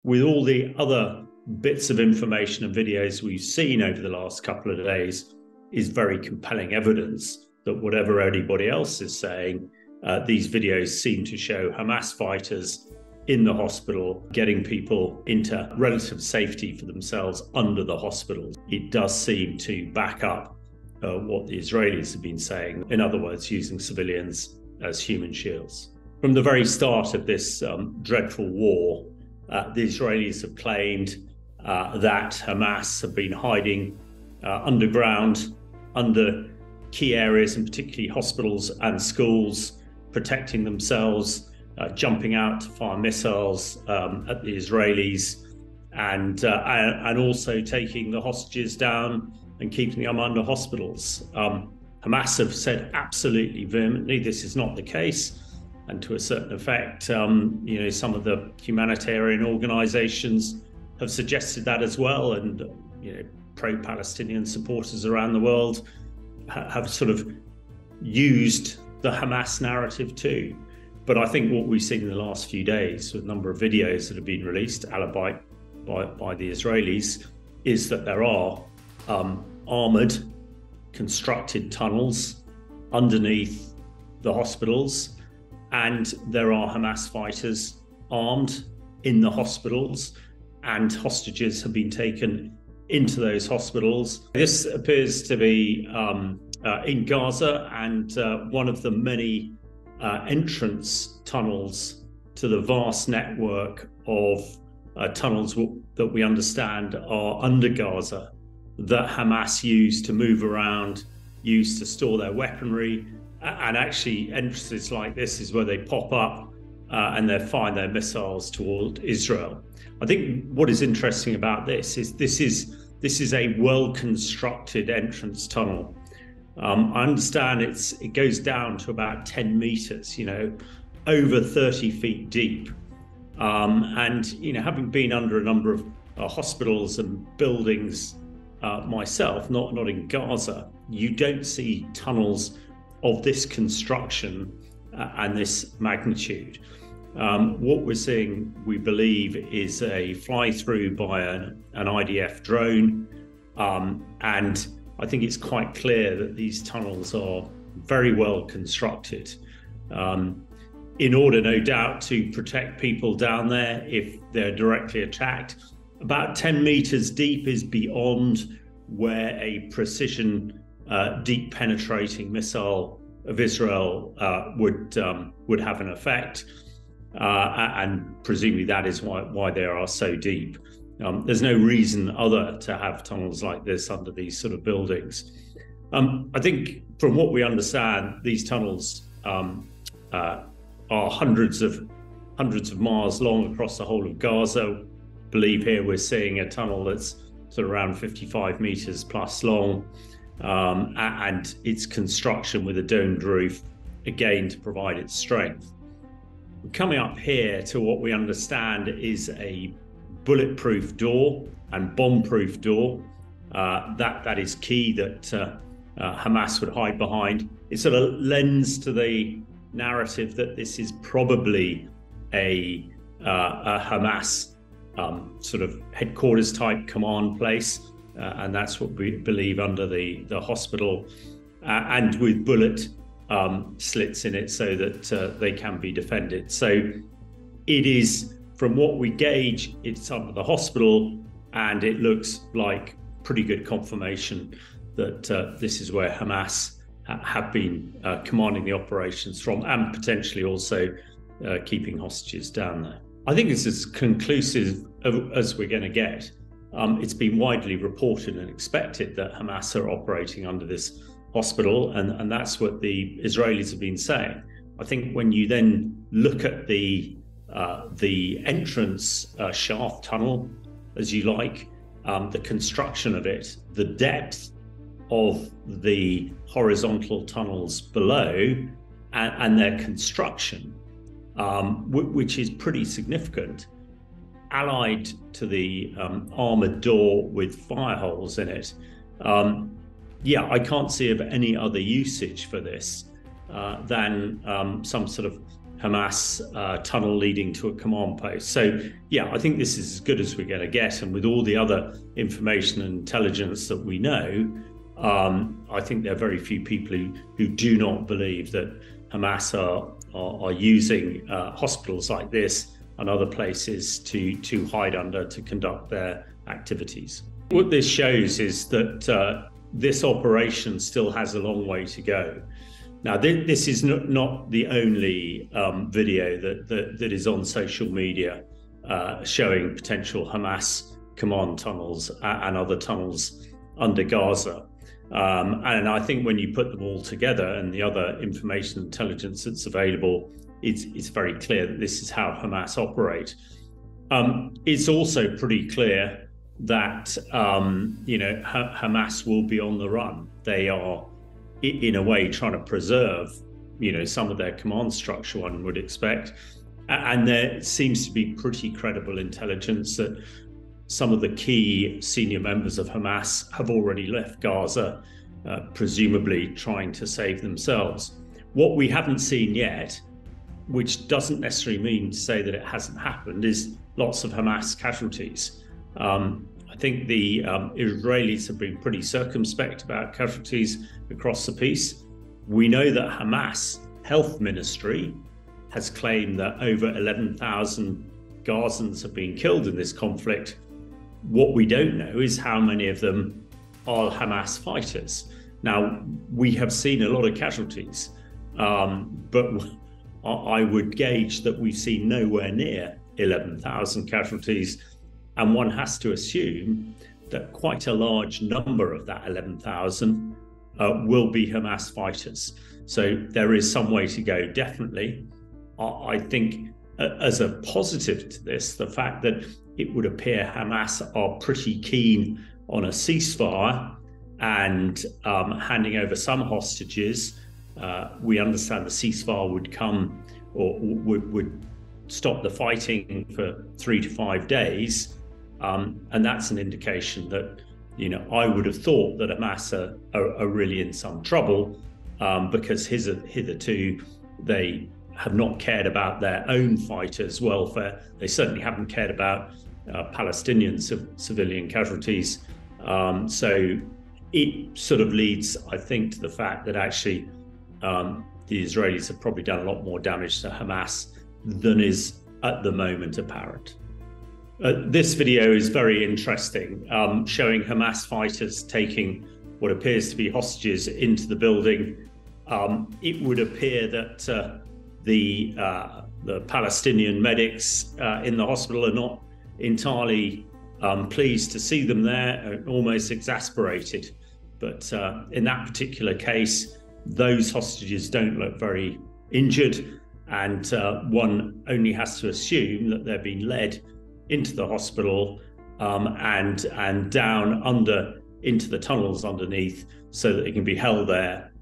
with all the other bits of information and videos we've seen over the last couple of days, is very compelling evidence that whatever anybody else is saying, these videos seem to show Hamas fighters in the hospital getting people into relative safety for themselves under the hospital. It does seem to back up what the Israelis have been saying, in other words, using civilians as human shields. From the very start of this dreadful war, the Israelis have claimed that Hamas have been hiding underground under key areas, and particularly hospitals and schools, protecting themselves, jumping out to fire missiles at the Israelis, and also taking the hostages down and keeping them under hospitals. Hamas have said absolutely vehemently this is not the case, and to a certain effect, some of the humanitarian organisations have suggested that as well, and pro-Palestinian supporters around the world have sort of used the Hamas narrative too. But I think what we've seen in the last few days with a number of videos that have been released, alibi by the Israelis, is that there are armoured, constructed tunnels underneath the hospitals, and there are Hamas fighters armed in the hospitals, and hostages have been taken into those hospitals. This appears to be in Gaza, and one of the many entrance tunnels to the vast network of tunnels that we understand are under Gaza, that Hamas used to move around, used to store their weaponry, and actually entrances like this is where they pop up and they fire their missiles toward Israel. I think what is interesting about this is this is a well-constructed entrance tunnel. I understand it goes down to about 10 meters, over 30 feet deep. And having been under a number of hospitals and buildings myself, not in Gaza, you don't see tunnels of this construction and this magnitude. What we're seeing, we believe, is a fly-through by an IDF drone, and I think it's quite clear that these tunnels are very well constructed in order, no doubt, to protect people down there if they're directly attacked. About 10 meters deep is beyond where a precision deep penetrating missile of Israel would have an effect, and presumably that is why they are so deep. There's no reason other to have tunnels like this under these sort of buildings. I think from what we understand, these tunnels are hundreds of miles long across the whole of Gaza. I believe here we're seeing a tunnel that's sort of around 55 meters plus long, and its construction with a domed roof, again, to provide its strength. Coming up here to what we understand is a bulletproof door and bomb-proof door. That is key, that Hamas would hide behind. It sort of lends to the narrative that this is probably a Hamas sort of headquarters type command place, and that's what we believe under the hospital, and with bullet slits in it so that they can be defended. So it is, from what we gauge, it's under the hospital, and it looks like pretty good confirmation that this is where Hamas have been commanding the operations from, and potentially also keeping hostages down there. I think it's as conclusive as we're going to get. It's been widely reported and expected that Hamas are operating under this hospital, and that's what the Israelis have been saying. I think when you then look at the entrance shaft tunnel, as you like, the construction of it, the depth of the horizontal tunnels below, and their construction, which is pretty significant, allied to the armoured door with fire holes in it. Yeah, I can't see of any other usage for this than some sort of Hamas tunnel leading to a command post. So, yeah, I think this is as good as we're going to get. And with all the other information and intelligence that we know, I think there are very few people who do not believe that Hamas are using hospitals like this and other places to hide under to conduct their activities. What this shows is that this operation still has a long way to go. Now, this is not the only video that is on social media showing potential Hamas command tunnels and other tunnels under Gaza. And I think when you put them all together and the other information and intelligence that's available, it's very clear that this is how Hamas operate. It's also pretty clear that Hamas will be on the run. They are, in a way, trying to preserve some of their command structure, one would expect. And there seems to be pretty credible intelligence that some of the key senior members of Hamas have already left Gaza, presumably trying to save themselves. What we haven't seen yet, which doesn't necessarily mean to say that it hasn't happened, is lots of Hamas casualties. I think the Israelis have been pretty circumspect about casualties across the piece. We know that Hamas Health Ministry has claimed that over 11,000 Gazans have been killed in this conflict. What we don't know is how many of them are Hamas fighters. Now, we have seen a lot of casualties, but I would gauge that we've seen nowhere near 11,000 casualties. And one has to assume that quite a large number of that 11,000 will be Hamas fighters. So there is some way to go, definitely. I think as a positive to this, the fact that it would appear Hamas are pretty keen on a ceasefire and handing over some hostages. We understand the ceasefire would come or would stop the fighting for 3 to 5 days. And that's an indication that, I would have thought that Hamas are really in some trouble because hitherto they have not cared about their own fighters' welfare. They certainly haven't cared about Palestinian civilian casualties. So it sort of leads, I think, to the fact that actually the Israelis have probably done a lot more damage to Hamas than is at the moment apparent. This video is very interesting, showing Hamas fighters taking what appears to be hostages into the building. It would appear that the Palestinian medics in the hospital are not entirely pleased to see them there, almost exasperated. But in that particular case, those hostages don't look very injured, and one only has to assume that they're being led into the hospital and down under into the tunnels underneath so that they can be held there.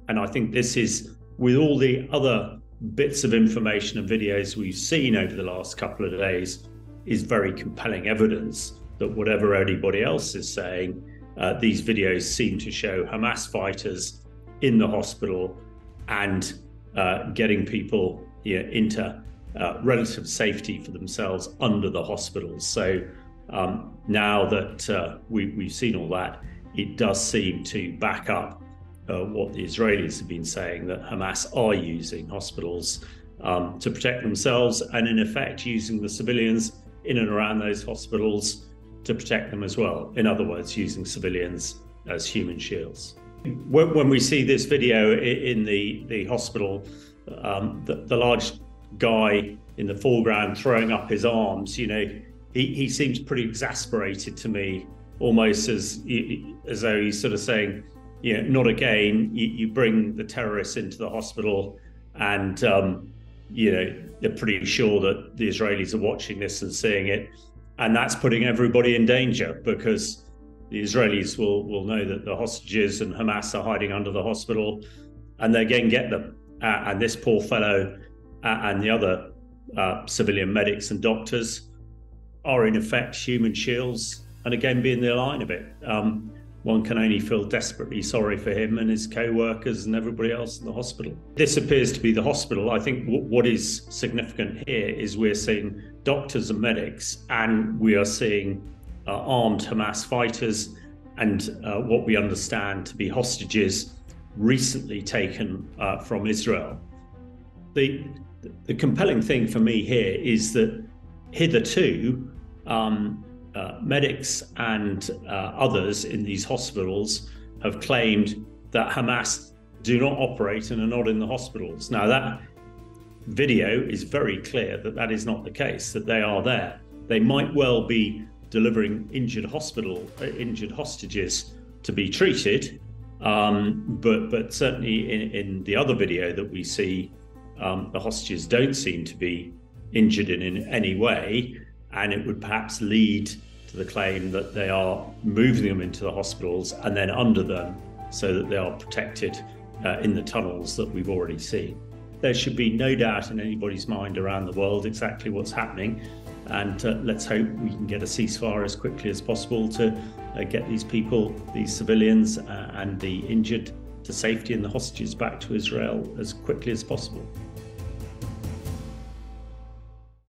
And I think this is, with all the other bits of information and videos we've seen over the last couple of days, is very compelling evidence that whatever anybody else is saying, these videos seem to show Hamas fighters in the hospital and getting people into relative safety for themselves under the hospitals. So now that we've seen all that, it does seem to back up what the Israelis have been saying, that Hamas are using hospitals to protect themselves, and in effect using the civilians in and around those hospitals to protect them as well. In other words, using civilians as human shields. When we see this video in the hospital, the large guy in the foreground throwing up his arms, he seems pretty exasperated to me, almost as though he's sort of saying, not again. You bring the terrorists into the hospital, and they're pretty sure that the Israelis are watching this and seeing it, and that's putting everybody in danger, because the Israelis will know that the hostages and Hamas are hiding under the hospital, and they again get them. And this poor fellow and the other civilian medics and doctors are in effect human shields, and again being the line of it. one can only feel desperately sorry for him and his co-workers and everybody else in the hospital. This appears to be the hospital. I think what is significant here is we're seeing doctors and medics, and we are seeing armed Hamas fighters and what we understand to be hostages recently taken from Israel. The compelling thing for me here is that hitherto, medics and others in these hospitals have claimed that Hamas do not operate and are not in the hospitals. Now, that video is very clear that that is not the case, that they are there. They might well be delivering injured hostages to be treated, but certainly in the other video that we see, the hostages don't seem to be injured in any way. And it would perhaps lead to the claim that they are moving them into the hospitals and then under them so that they are protected in the tunnels that we've already seen. There should be no doubt in anybody's mind around the world exactly what's happening. And let's hope we can get a ceasefire as quickly as possible to get these people, these civilians and the injured to safety and the hostages back to Israel as quickly as possible.